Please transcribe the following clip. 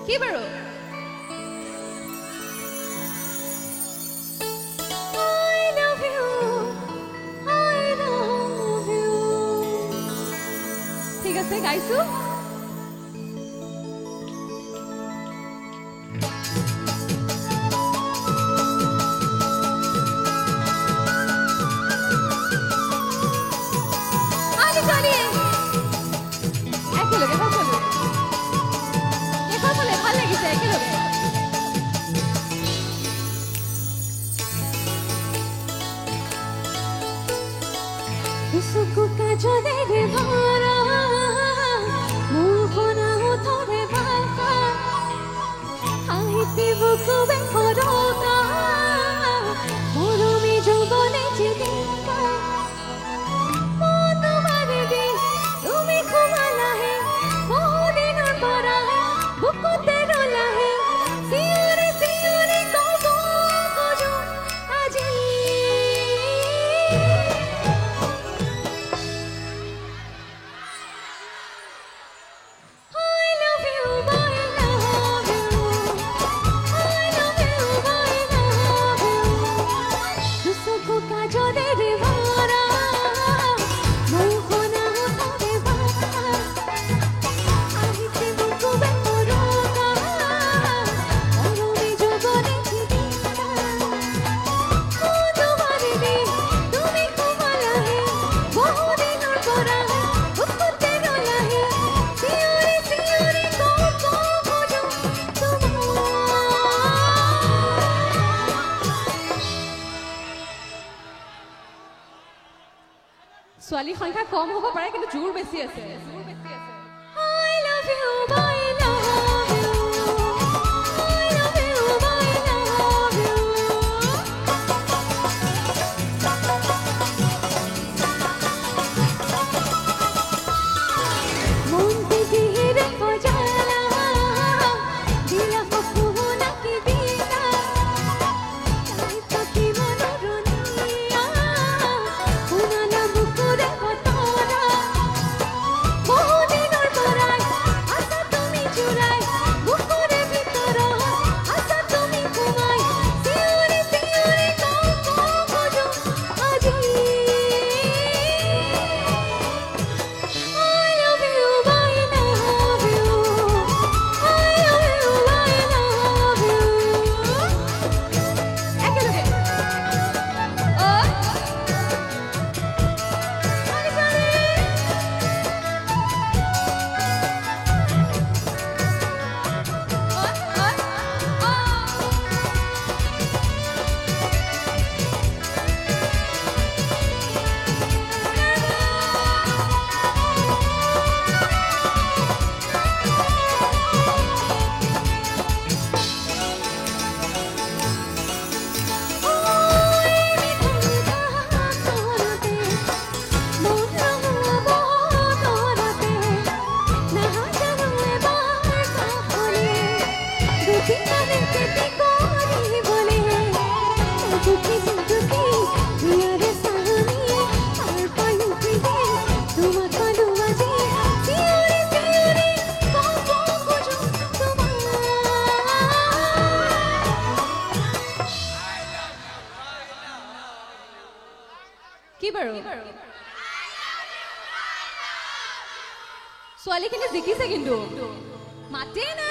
কি বাৰু ঠিক আছে গাইছো Suku kajole de bhara mohona uthore baka ahiti buku ben koroka morumi jobone chidinka mono mare di tumi khumala hai mohdinor pora buku te rola hai siore kobo kojo aji ছোৱালী সংখ্যা কম হ'ব পাৰে কিন্তু জোৰ বেছি আছে I love you I love you I love you I love you Monte dihire pojala dila phuna ki dina tai paki monoroniya punana bukure botara mohdinor parai asa tumi churai bukure bhitor asa tumi kumai siore kobo kojo aji I love you I love you I love you I love you একেলগে কি বাৰু ছোৱালীখিনি জিকিছে কিন্তু মাতে না